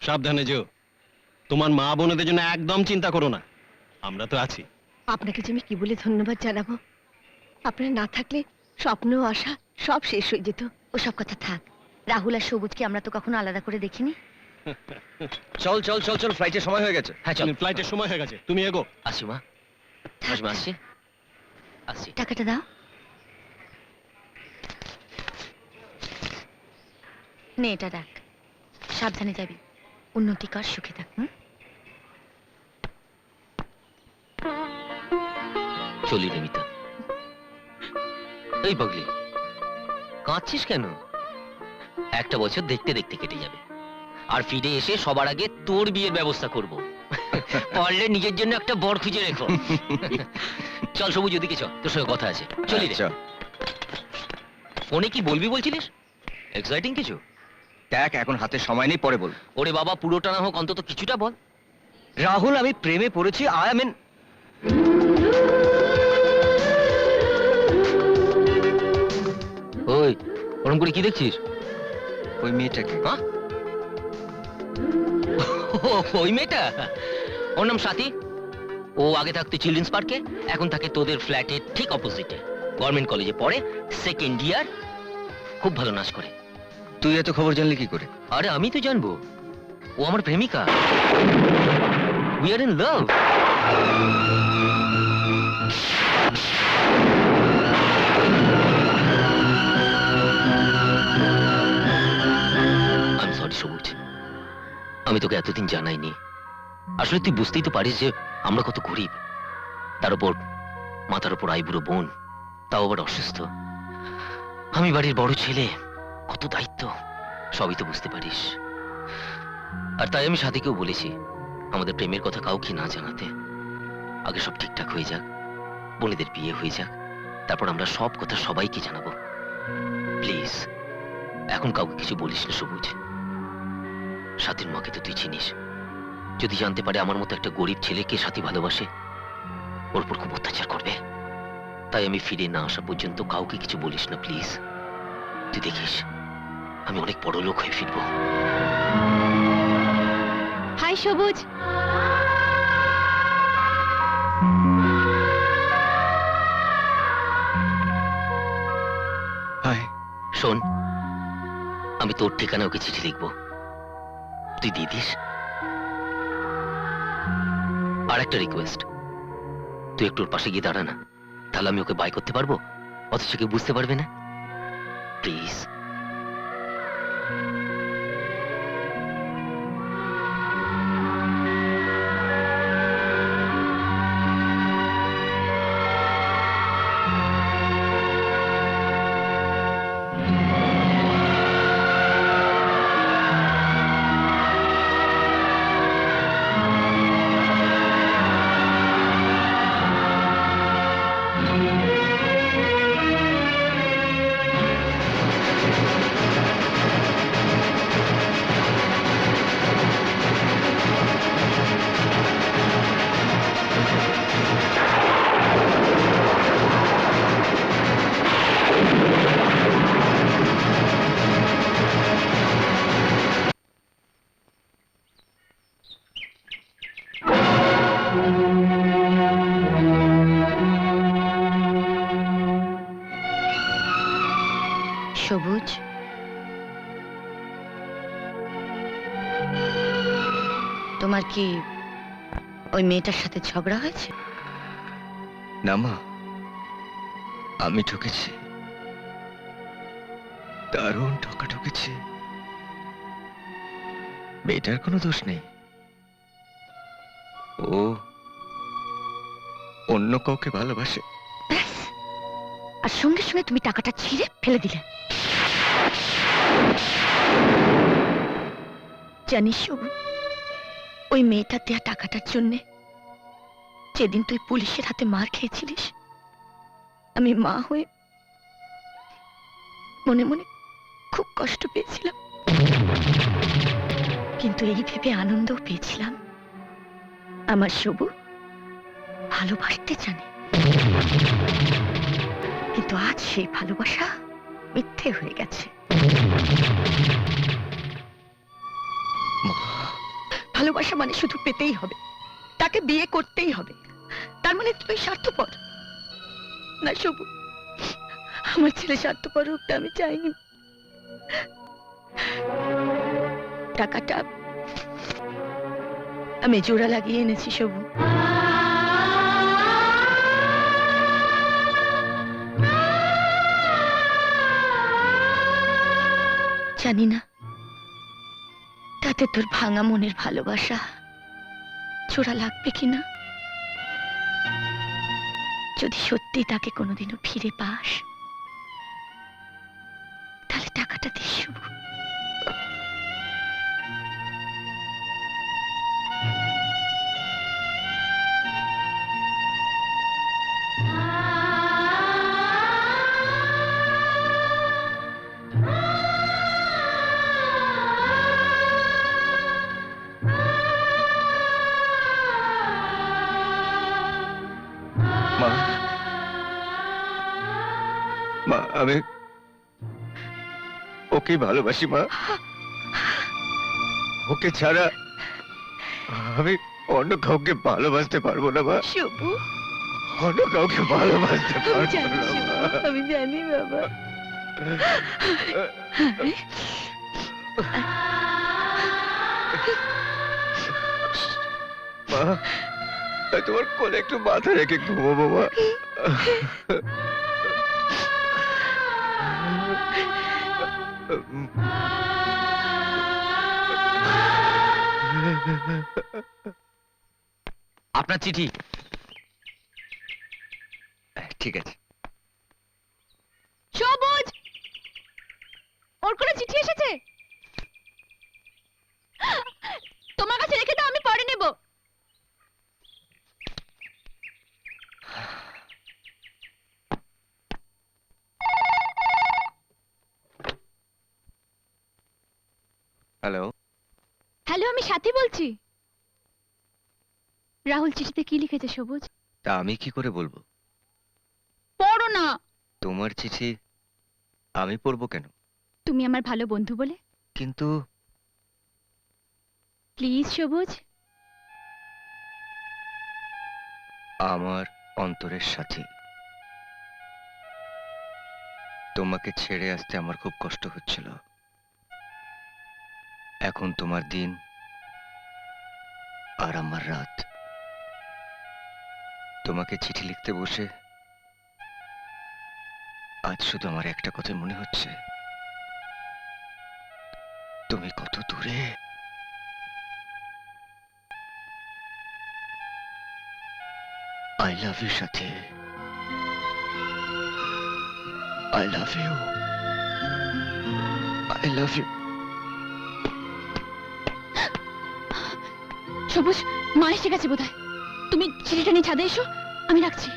সাবধানে যেও। তোমার মা বোনেদের জন্য একদম চিন্তা করো না, আমরা তো আছি। আপনাকে যে আমি কি বলে ধন্যবাদ জানাবো। আপনারা না থাকলে স্বপ্ন আশা সব শেষ হয়ে যেত। ওসব কথা থাক। রাহুল আর সবুজকে আমরা তো কখনো আলাদা করে দেখিনি। চল চল চল চল, ফ্লাইটের সময় হয়ে গেছে। হ্যাঁ চল। ফ্লাইটের সময় হয়ে গেছে, তুমি এগো। আসি মা, আসি আসি। টাকাটা দাও। নে এটা রাখ, সাবধানে যাবি। উন্নতি কর, সুখে থাক। চলি রে মিতা। এই পাগলি, কাঁদছিস কেন? একটা বছর দেখতে দেখতে কেটে যাবে, আর ফিরে এসে সবার আগে তোর বিয়ের ব্যবস্থা করব। পারলে নিজের জন্য একটা বর খুঁজে রেখো। চল সবুজ, ওদিকে চল, তোর সঙ্গে কথা আছে। চলি রে। ফোনে কি বলবি বলছিলিস? এক্সাইটিং কিছু? দেখ, এখন হাতে সময় নেই, পরে বল। ওরে বাবা, পুরোটা না হোক, অন্তত কিছুটা বল। রাহুল, আমি প্রেমে পড়েছি। আই মিন, ওই ওরম করে কি দেখছিস? ওই মেয়েটাকে। হ্যাঁ, ওই মেয়েটা? ওর নাম সাথী। ও আগে থাকতো চিলড্রেন্স পার্কে, এখন থাকে তোদের ফ্ল্যাটের ঠিক অপোজিটে। গভর্নমেন্ট কলেজে পড়ে, সেকেন্ড ইয়ার। খুব ভালো নাচ করে। তুই এত খবর জানলি কি করে? আরে আমি তো জানবো, ও আমার প্রেমিকা। We are in love. I am sorry সবুজ, আমি তোকে এতদিন জানাইনি। আসলে তুই বুঝতেই তো পারিস যে আমরা কত গরিব, তার উপর মাথার উপর আইবুড়ো বোন, তাও আবার অসুস্থ। আমি বাড়ির বড় ছেলে, কত দায়িত্ব, সবই তো বুঝতে পারিস। আর তাই আমি সাথীকেও বলেছি আমাদের প্রেমের কথা কাউকে না জানাতে। আগে সব ঠিকঠাক হয়ে যাক, বোনেদের বিয়ে হয়ে যাক, তারপর আমরা সব কথা সবাইকে জানাবো। প্লিজ এখন কাউকে কিছু বলিস না সবুজ। সাথীর মাকে তো তুই চিনিস, যদি জানতে পারে আমার মতো একটা গরিব ছেলেকে সাথী ভালোবাসে, ওর উপর খুব অত্যাচার করবে। তাই আমি ফিরে না আসা পর্যন্ত কাউকে কিছু বলিস না প্লিজ। তুই দেখিস আমি অনেক বড় লোক হয়ে ফিরবো। হাই সবুজ। হাই। শোন, আমি তোর ঠিকানা ওকে চিঠি লিখবো, তুই দিয়ে দিস। আর একটা রিকোয়েস্ট, তুই একটু ওর পাশে গিয়ে দাঁড়া না, তাহলে আমি ওকে বাই করতে পারবো, অথচ কেউ বুঝতে পারবে না। প্লিজ। সবুজ, তোমার কি ওই মেয়েটার সাথে ঝগড়া হয়েছে? না মা, আমি ঠকেছি, দারুণ ঠকা ঠকেছি। মেয়েটার কোনো দোষ নেই, ও অন্য কাউকে ভালোবাসে। ব্যাস, আর সঙ্গে সঙ্গে তুমি টাকাটা ছিঁড়ে ফেলে দিলে। জানিস সবুজ, ওই মেয়েটার দেয়া টাকাটার জন্যে যেদিন তুই পুলিশের হাতে মার খেয়েছিলিস, আমি মা হয়ে মনে মনে খুব কষ্ট পেয়েছিলাম, কিন্তু এই ভেবে আনন্দও পেয়েছিলাম আমার সবু ভালোবাসতে জানে। কিন্তু আজ সেই ভালোবাসা মিথ্যে হয়ে গেছে। মা, ভালোবাসা মানে শুধু পেতেই হবে, তাকে বিয়ে করতেই হবে, তার মানে তুই স্বার্থপর না শুভ? আমার ছেলে স্বার্থপর হোক আমি চাইনি। টাকাটা আমি জোড়া লাগিয়ে এনেছি শুভ। জানি না তাতে তোর ভাঙা মনের ভালোবাসা জোড়া লাগবে কিনা। যদি সত্যি তাকে কোনোদিনও ফিরে পাস তাহলে টাকাটা দিস শুভ। মা, মা আমি ওকে ভালোবাসি মা। ওকে ছাড়া আমি অন্য কাউকে ভালোবাসতে পারবো না মা। শুভ অন্য কাউকে ভালোবাসতে আমি পারবো জানি না শুভ, মা। আমি জানি বাবা। মা, তোমার কোলে একটু মাথা রেখে ঘুমাবো মা। আপনার চিঠি। ঠিক আছে। সবুজ, ওর কোনো চিঠি এসেছে? তোমার কাছে রেখে দাও, আমি পরে নেব। হ্যালো, হ্যালো, আমি সাথী বলছি। রাহুল চিঠিতে কি লিখেছে সবুজ? তা আমি কি করে বলবো? পড়ো না। তোমার চিঠি আমি পড়বো কেন? তুমি আমার ভালো বন্ধু বলে। কিন্তু প্লিজ সবুজ। আমার অন্তরের সাথী, তোমাকে ছেড়ে আসতে আমার খুব কষ্ট হচ্ছিল। এখন তোমার দিন আর আমার রাত। তোমাকে চিঠি লিখতে বসে আজ শুধু আমার একটা কথা মনে হচ্ছে, তুমি কত দূরে। আই লাভ ইউ সাথী, I love you, I love you. সবুজ, মা এসে গেছে বোধহয়। তুমি চিঠিটা নিয়ে ছাদে এসো, আমি রাখছি।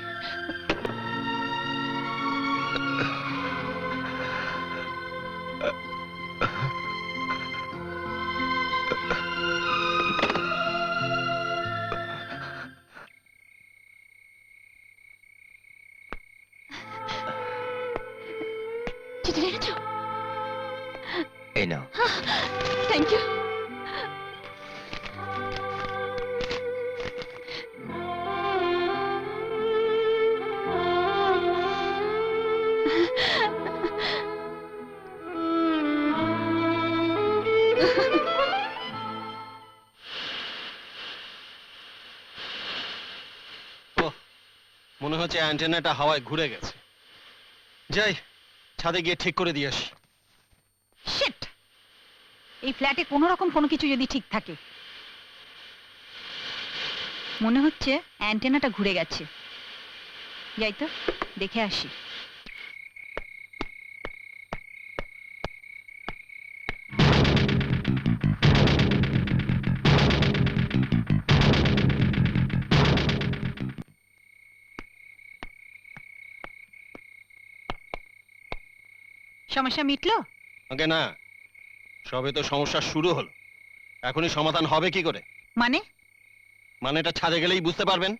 চিঠি লিখেছো? এই নাও। Thank you. মনে হচ্ছে অ্যান্টেনাটা হাওয়ায় ঘুরে গেছে। যাই, ছাদে গিয়ে ঠিক করে দিয়ে আসি। শিট! এই ফ্ল্যাটে কোনো রকম কোনো কিছু যদি ঠিক থাকে। মনে হচ্ছে অ্যান্টেনাটা ঘুরে গেছে। যাই তো দেখে আসি। সমস্যা মিটলো? আগে না, সবে তো সমস্যা শুরু হলো। এখনই সমাধান হবে কি করে? মানে? মানেটা ছাদে গেলেই বুঝতে পারবেন।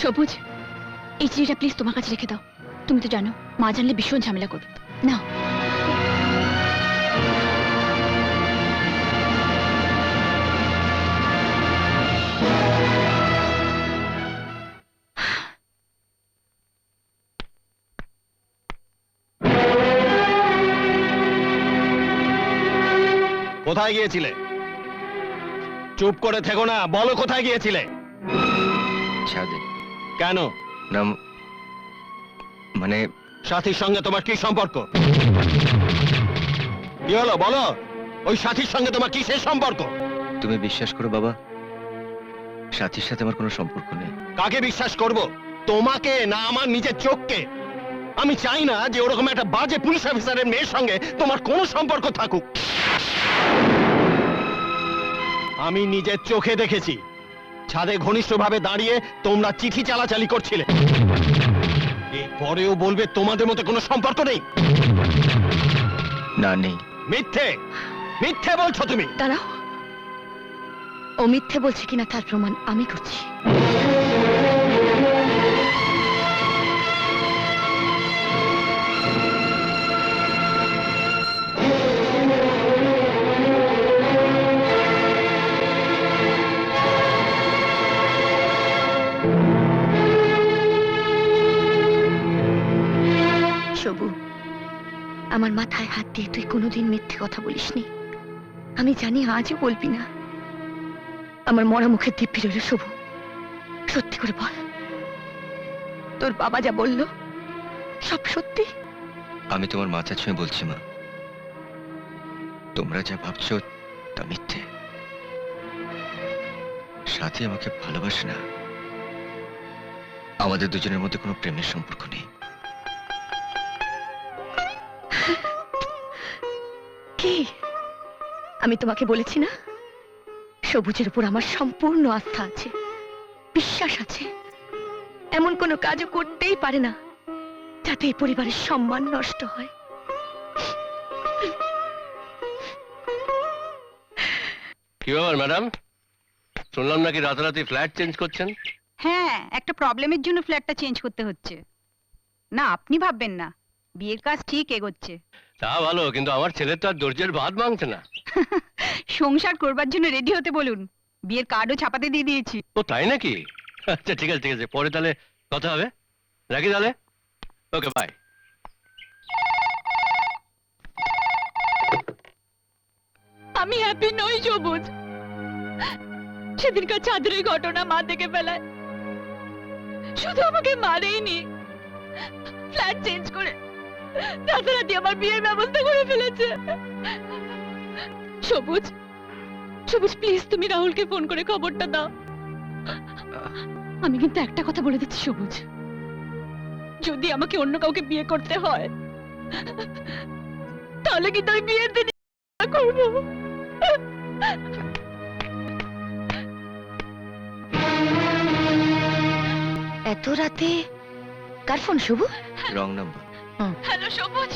সবুজ, এই চিঠিটা প্লিজ তোমার কাছে রেখে দাও। তুমি তো জানো মা জানলে ভীষণ ঝামেলা করবে। না, কোথায় গিয়েছিলে? চুপ করে থেকো না, বলো কোথায় গিয়েছিলে? ছাদে। কেন? না মানে সাথীর সঙ্গে তোমার কি সম্পর্ক? কি হলো বলো, ওই সাথীর সঙ্গে তোমার কিসের সম্পর্ক? তুমি বিশ্বাস করো বাবা, সাথীর সাথে আমার কোনো সম্পর্ক নেই। কাকে বিশ্বাস করব, তোমাকে না আমার নিজের চোখকে? আমি চাই না যে ওরকম একটা বাজে পুলিশ অফিসারের মেয়ের সঙ্গে তোমার কোনো সম্পর্ক থাকুক। আমি নিজের চোখে দেখেছি ছাদে ঘনিষ্ঠভাবে দাঁড়িয়ে তোমরা চিঠি চালাচালি করছিলে। এরপরেও বলবে তোমাদের মধ্যে কোনো সম্পর্ক নেই? না নেই। মিথ্যে, মিথ্যে বলছো তুমি। দাঁড়াও, ও মিথ্যে বলছে কিনা তার প্রমাণ আমি করছি। সবু, আমার মাথায় হাত দিয়ে তুই কোনোদিন মিথ্যে কথা বলিসনি। আমি জানি আজও বলবি না। আমার মরা মুখের দিব্যি রইল। সবু, সত্যি করে বল, তোর বাবা যা বলল সব সত্যি? আমি তোমার মাথা ছুঁয়ে বলছি মা, তোমরা যা ভাবছো তা মিথ্যে। সাথী আমাকে ভালোবাসে না, আমাদের দুজনের মধ্যে কোনো প্রেমের সম্পর্ক নেই। কি আমি তোমাকে বলেছি না, সবুজের উপর আমার সম্পূর্ণ আস্থা আছে, বিশ্বাস আছে। এমন কোনো কাজও করতেই পারে না যাতে এই পরিবারের সম্মান নষ্ট হয়। কি ব্যাপার ম্যাডাম, শুনলাম নাকি রাতারাতি ফ্ল্যাট চেঞ্জ করছেন? হ্যাঁ, একটা প্রবলেমের জন্য ফ্ল্যাটটা চেঞ্জ করতে হচ্ছে। না, আপনি ভাববেন না, বিয়ের কাজ ঠিক এগোচ্ছে। তা ভালো, কিন্তু আমার ছেলে তো আর দর্জের ভাত ভাঙছে না। সংসার করবার জন্য রেডি হতে বলুন, বিয়ের কার্ডও ছাপাতে দিয়ে দিয়েছি। ও তাই নাকি? আচ্ছা ঠিক আছে ঠিক আছে, পরে তাহলে কথা হবে। রাখি তাহলে, ওকে বাই। আমি হ্যাপি নই সবুজ। সেদিনকার চাঁদের ওই ঘটনা মা দেখে ফেলায় শুধু আমাকে মারেইনি, ফ্ল্যাট চেঞ্জ করে রাতারাতি আমার বিয়ের ব্যবস্থা করে ফেলেছে। সবুজ, সবুজ প্লিজ তুমি রাহুলকে ফোন করে খবরটা দাও। আমি কিন্তু একটা কথা বলে দিচ্ছি সবুজ, যদি আমাকে অন্য কাউকে বিয়ে করতে হয় তাহলে কিন্তু আমি বিয়ের দিন করবো। এত রাতে কার phone Shubho? Wrong number. Hello সবুজ,